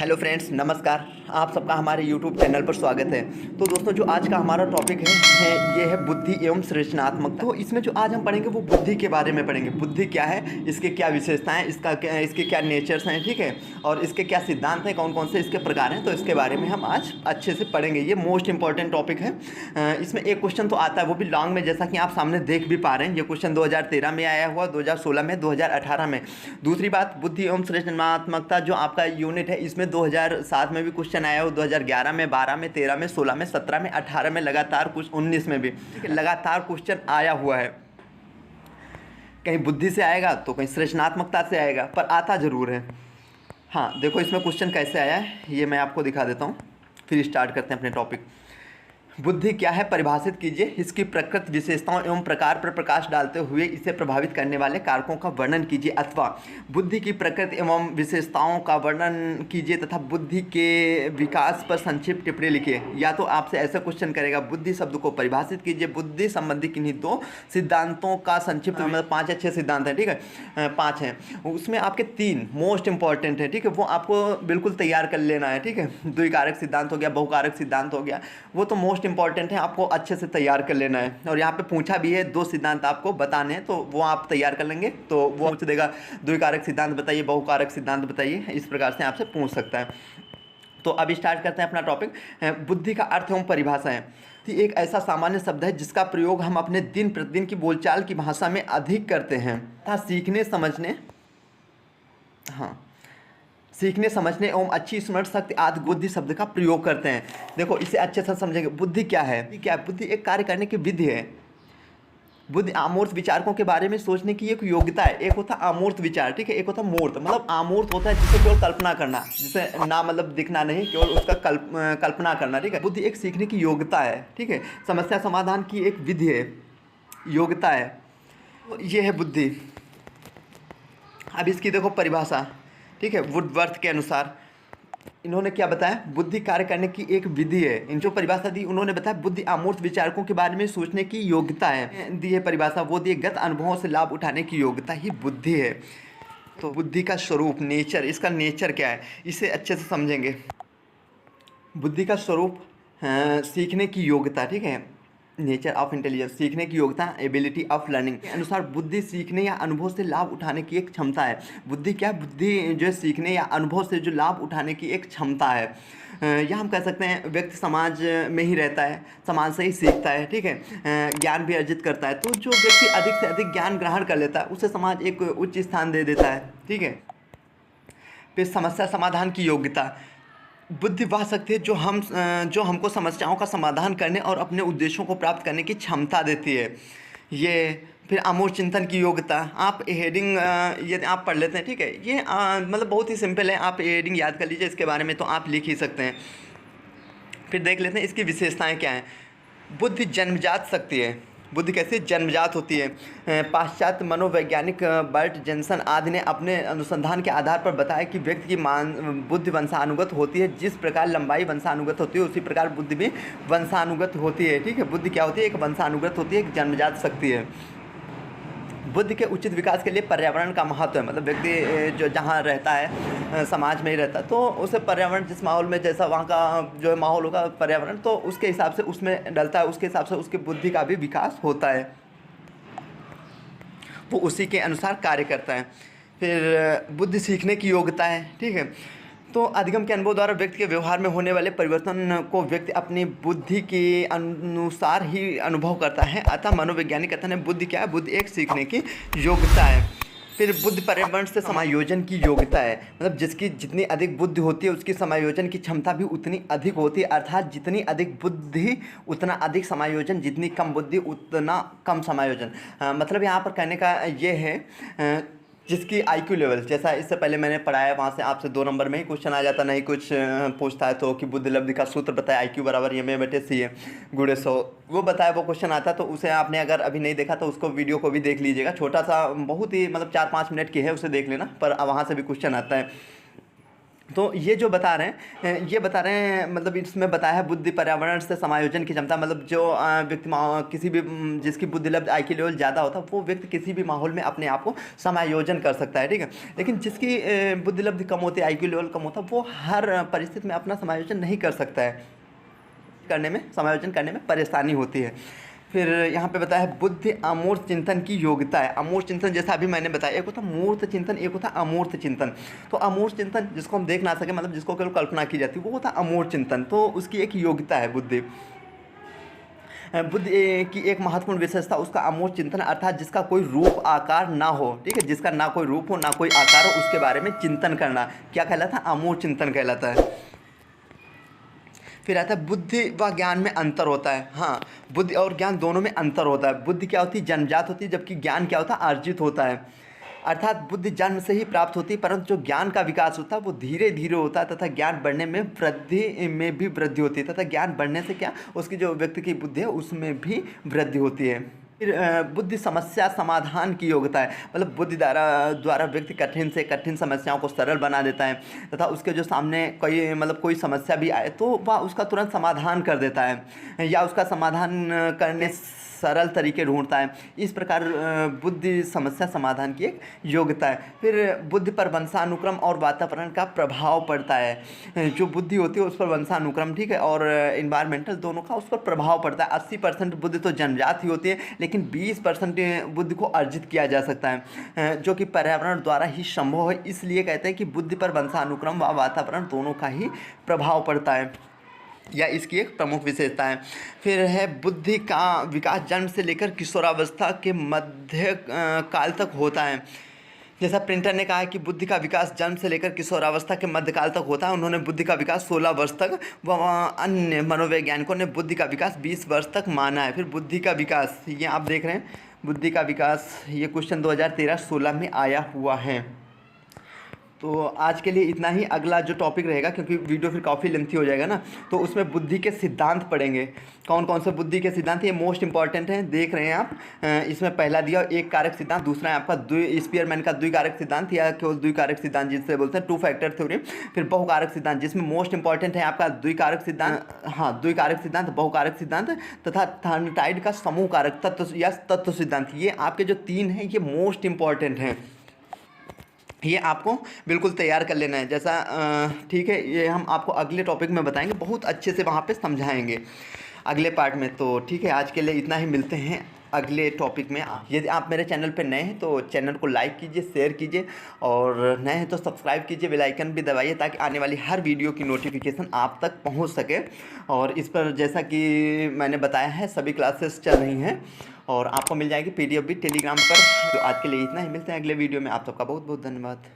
Hello friends, नमस्कार। आप सबका हमारे यूट्यूब चैनल पर स्वागत है। तो दोस्तों, जो आज का हमारा टॉपिक ये है बुद्धि एवं सृजनात्मकता। तो इसमें जो आज हम पढ़ेंगे वो बुद्धि के बारे में पढ़ेंगे। बुद्धि क्या है, इसके क्या विशेषताएं, इसके क्या नेचर्स हैं, ठीक है, और इसके क्या सिद्धांत हैं, कौन कौन से इसके प्रकार हैं, तो इसके बारे में हम आज अच्छे से पढ़ेंगे। ये मोस्ट इंपॉर्टेंट टॉपिक है। इसमें एक क्वेश्चन तो आता है, वो भी लॉन्ग में, जैसा कि आप सामने देख भी पा रहे हैं। ये क्वेश्चन 2013 में आया हुआ, 2016 में, 2018 में। दूसरी बात, बुद्धि एवं सृजनात्मकता जो आपका यूनिट है, इसमें 2007 में भी क्वेश्चन आया हो, 2011 में, 12 में, 13 में, 16 में, 17 में, 18 में, लगातार कुछ 19 में भी लगातार क्वेश्चन आया हुआ है। कहीं बुद्धि से आएगा तो कहीं सृजनात्मकता से आएगा, पर आता जरूर है। हाँ, देखो इसमें क्वेश्चन कैसे आया है ये मैं आपको दिखा देता हूँ, फिर स्टार्ट करते हैं अपने टॉपिक। बुद्धि क्या है, परिभाषित कीजिए। इसकी प्रकृति, विशेषताओं एवं प्रकार पर प्रकाश डालते हुए इसे प्रभावित करने वाले कारकों का वर्णन कीजिए, अथवा बुद्धि की प्रकृति एवं विशेषताओं का वर्णन कीजिए तथा बुद्धि के विकास पर संक्षिप्त टिप्पणी लिखिए। या तो आपसे ऐसा क्वेश्चन करेगा, बुद्धि शब्द को परिभाषित कीजिए, बुद्धि संबंधी किन्हीं दो सिद्धांतों का संक्षिप्त, मतलब 5 अच्छे सिद्धांत हैं, ठीक है, 5 हैं, उसमें आपके 3 मोस्ट इंपॉर्टेंट है, ठीक है, वो आपको बिल्कुल तैयार कर लेना है, ठीक है। द्विकारक सिद्धांत हो गया, बहुकारक सिद्धांत हो गया, वो तो मोस्ट इंपॉर्टेंट है, आपको अच्छे से तैयार कर लेना है। और यहाँ पे पूछा भी है, 2 सिद्धांत आपको बताने हैं, तो वो आप तैयार कर लेंगे तो वो पूछ देगा, द्विकारक सिद्धांत बताइए, बहुकारक सिद्धांत बताइए, इस प्रकार से आपसे पूछ सकता है। तो अब स्टार्ट करते हैं अपना टॉपिक। बुद्धि का अर्थ एवं परिभाषा है। एक ऐसा सामान्य शब्द है जिसका प्रयोग हम अपने दिन प्रतिदिन की बोलचाल की भाषा में अधिक करते हैं तथा सीखने समझने एवं अच्छी स्मरण शक्ति आदि बुद्धि शब्द का प्रयोग करते हैं। देखो इसे अच्छे से समझेंगे। बुद्धि क्या है? बुद्धि एक कार्य करने की विधि है। बुद्धि अमूर्त विचारकों के बारे में सोचने की एक योग्यता है। एक होता है अमूर्त विचार, ठीक है, एक होता है मूर्त। मतलब अमूर्त होता है जिसे केवल कल्पना करना, जिसे ना मतलब दिखना नहीं, केवल उसका कल्पना करना, ठीक है। बुद्धि एक सीखने की योग्यता है, ठीक है, समस्या समाधान की एक विधि है, योग्यता है, ये है बुद्धि। अब इसकी देखो परिभाषा, ठीक है, वुडवर्थ के अनुसार इन्होंने क्या बताया, बुद्धि कार्य करने की एक विधि है। इन जो परिभाषा दी उन्होंने बताया, बुद्धि अमूर्त विचारकों के बारे में सोचने की योग्यता है, दी है परिभाषा, वो दी गत अनुभवों से लाभ उठाने की योग्यता ही बुद्धि है। तो बुद्धि का स्वरूप, नेचर, इसका नेचर क्या है, इसे अच्छे से समझेंगे। बुद्धि का स्वरूप सीखने की योग्यता, ठीक है, नेचर ऑफ इंटेलिजेंस, सीखने की योग्यता, एबिलिटी ऑफ लर्निंग के अनुसार बुद्धि सीखने या अनुभव से लाभ उठाने की एक क्षमता है। बुद्धि क्या है? बुद्धि जो है सीखने या अनुभव से जो लाभ उठाने की एक क्षमता है। या हम कह सकते हैं व्यक्ति समाज में ही रहता है, समाज से ही सीखता है, ठीक है, ज्ञान भी अर्जित करता है। तो जो व्यक्ति अधिक से अधिक ज्ञान ग्रहण कर लेता है उसे समाज एक उच्च स्थान दे देता है, ठीक है। फिर समस्या समाधान की योग्यता, बुद्धि वह शक्ति है जो हमको समस्याओं का समाधान करने और अपने उद्देश्यों को प्राप्त करने की क्षमता देती है। ये फिर अमूर्त चिंतन की योग्यता, आप हेडिंग ये आप पढ़ लेते हैं, ठीक है, ये मतलब बहुत ही सिंपल है, आप हेडिंग याद कर लीजिए, इसके बारे में तो आप लिख ही सकते हैं। फिर देख लेते हैं इसकी विशेषताएं क्या हैं। बुद्धि जन्मजात शक्ति है। बुद्धि कैसे जन्मजात होती है? पाश्चात्य मनोवैज्ञानिक बर्ट जेंसन आदि ने अपने अनुसंधान के आधार पर बताया कि व्यक्ति की बुद्धि वंशानुगत होती है। जिस प्रकार लंबाई वंशानुगत होती है उसी प्रकार बुद्धि भी वंशानुगत होती है, ठीक है। बुद्धि क्या होती है? एक वंशानुगत होती है, एक जन्मजात शक्ति है। बुद्धि के उचित विकास के लिए पर्यावरण का महत्व है। मतलब व्यक्ति जो जहाँ रहता है, समाज में ही रहता है, तो उसे पर्यावरण, जिस माहौल में जैसा वहाँ का जो है माहौल होगा, पर्यावरण, तो उसके हिसाब से उसमें डलता है, उसके हिसाब से उसकी बुद्धि का भी विकास होता है, वो उसी के अनुसार कार्य करता है। फिर बुद्धि सीखने की योग्यता है, ठीक है। तो अधिगम के अनुभव द्वारा व्यक्ति के व्यवहार में होने वाले परिवर्तन को व्यक्ति अपनी बुद्धि के अनुसार ही अनुभव करता है। अतः मनोवैज्ञानिक कथन है, बुद्धि क्या है? बुद्धि एक सीखने की योग्यता है। फिर बुद्धि पर्यावरण से समायोजन की योग्यता है। मतलब जिसकी जितनी अधिक बुद्धि होती है उसकी समायोजन की क्षमता भी उतनी अधिक होती है। अर्थात जितनी अधिक बुद्धि उतना अधिक समायोजन, जितनी कम बुद्धि उतना कम समायोजन। मतलब यहाँ पर कहने का ये है, जिसकी आईक्यू लेवल, जैसा इससे पहले मैंने पढ़ाया, वहाँ से आपसे 2 नंबर में ही क्वेश्चन आ जाता, नहीं कुछ पूछता है तो कि बुद्धि लब्धि का सूत्र बताया, आईक्यू बराबर M/C है गुणे 100, वो बताया, वो क्वेश्चन आता। तो उसे आपने अगर अभी नहीं देखा तो उसको वीडियो को भी देख लीजिएगा, छोटा सा, बहुत ही मतलब 4-5 मिनट की है, उसे देख लेना, पर वहाँ से भी क्वेश्चन आता है। तो ये जो बता रहे हैं, ये बता रहे हैं, मतलब इसमें बताया है बुद्धि पर्यावरण से समायोजन की क्षमता, मतलब जो व्यक्ति किसी भी जिसकी बुद्धि लब्ध IQ लेवल ज़्यादा होता है वो व्यक्ति किसी भी माहौल में अपने आप को समायोजन कर सकता है, ठीक है। लेकिन जिसकी बुद्धि लब्ध कम होती है, IQ लेवल कम होता है, वो हर परिस्थिति में अपना समायोजन नहीं कर सकता है, समायोजन करने में परेशानी होती है। फिर यहाँ पे बताया है बुद्धि अमूर्त चिंतन की योग्यता है। अमूर्त चिंतन जैसा अभी मैंने बताया, एक होता है मूर्त चिंतन, एक होता है अमूर्त चिंतन। तो अमूर्त चिंतन जिसको हम देख ना सके, मतलब जिसको केवल कल्पना की जाती है, वो होता है अमूर्त चिंतन। तो उसकी एक योग्यता है बुद्धि। बुद्धि की एक महत्वपूर्ण विशेषता उसका अमूर्त चिंतन, अर्थात जिसका कोई रूप आकार ना हो, ठीक है, जिसका ना कोई रूप हो ना कोई आकार हो, उसके बारे में चिंतन करना क्या कहलाता है? अमूर्त चिंतन कहलाता है। फिर आता है बुद्धि व ज्ञान में अंतर होता है। हाँ, बुद्धि और ज्ञान दोनों में अंतर होता है। बुद्धि क्या होती है? जन्मजात होती है, जबकि ज्ञान क्या होता है? अर्जित होता है। अर्थात बुद्धि जन्म से ही प्राप्त होती है, परंतु जो ज्ञान का विकास होता है वो धीरे धीरे होता है, तथा ज्ञान बढ़ने में भी वृद्धि होती है, तथा ज्ञान बढ़ने से क्या उसकी जो व्यक्ति की बुद्धि है उसमें भी वृद्धि होती है। फिर बुद्धि समस्या समाधान की योग्यता है, मतलब बुद्धि द्वारा व्यक्ति कठिन से कठिन समस्याओं को सरल बना देता है, तथा उसके जो सामने कोई समस्या भी आए तो वह उसका तुरंत समाधान कर देता है, या उसका समाधान करने सरल तरीके ढूंढता है। इस प्रकार बुद्धि समस्या समाधान की एक योग्यता है। फिर बुद्धि पर वंशानुक्रम और वातावरण का प्रभाव पड़ता है। जो बुद्धि होती है उस पर वंशानुक्रम, ठीक है, और इन्वायरमेंटल दोनों का उस पर प्रभाव पड़ता है। 80% बुद्धि तो जन्मजात ही होती है, लेकिन 20% बुद्धि को अर्जित किया जा सकता है, जो कि पर्यावरण द्वारा ही संभव है। इसलिए कहते हैं कि बुद्धि पर वंशानुक्रम व वातावरण दोनों का ही प्रभाव पड़ता है, या इसकी एक प्रमुख विशेषता है। फिर है बुद्धि का विकास जन्म से लेकर किशोरावस्था के मध्य काल तक होता है। जैसा प्रिंटर ने कहा है कि बुद्धि का विकास जन्म से लेकर किशोरावस्था के मध्यकाल तक होता है। उन्होंने बुद्धि का विकास 16 वर्ष तक व अन्य मनोवैज्ञानिकों ने बुद्धि का विकास 20 वर्ष तक माना है। फिर बुद्धि का विकास, ये आप देख रहे हैं बुद्धि का विकास, ये क्वेश्चन 2013-16 में आया हुआ है। तो आज के लिए इतना ही। अगला जो टॉपिक रहेगा, क्योंकि वीडियो फिर काफ़ी लेंथी हो जाएगा ना, तो उसमें बुद्धि के सिद्धांत पढ़ेंगे। कौन कौन से बुद्धि के सिद्धांत, ये मोस्ट इंपॉर्टेंट हैं, देख रहे हैं आप। इसमें पहला दिया एक कारक सिद्धांत, दूसरा है आपका स्पीयरमैन का द्विकारक सिद्धांत, या केवल द्विकारक सिद्धांत जिससे बोलते हैं 2 फैक्टर थ्योरी। फिर बहुकारक सिद्धांत, जिसमें मोस्ट इंपॉर्टेंट है आपका द्विकारक सिद्धांत, हाँ द्विकारक सिद्धांत, बहुकारक सिद्धांत, तथा थर्नटाइड का समूह कारक तत्व या तत्व सिद्धांत। ये आपके जो 3 हैं ये मोस्ट इंपॉर्टेंट हैं, ये आपको बिल्कुल तैयार कर लेना है। जैसा ठीक है, ये हम आपको अगले टॉपिक में बताएंगे, बहुत अच्छे से वहाँ पे समझाएंगे अगले पार्ट में। तो ठीक है, आज के लिए इतना ही, मिलते हैं अगले टॉपिक में। यदि आप मेरे चैनल पे नए हैं तो चैनल को लाइक कीजिए, शेयर कीजिए, और नए हैं तो सब्सक्राइब कीजिए, बेल आइकन भी दबाइए, ताकि आने वाली हर वीडियो की नोटिफिकेशन आप तक पहुंच सके। और इस पर जैसा कि मैंने बताया है सभी क्लासेस चल रही हैं, और आपको मिल जाएगी PDF भी टेलीग्राम पर। तो आज के लिए इतना ही, मिलते हैं अगले वीडियो में। आप सबका बहुत बहुत धन्यवाद।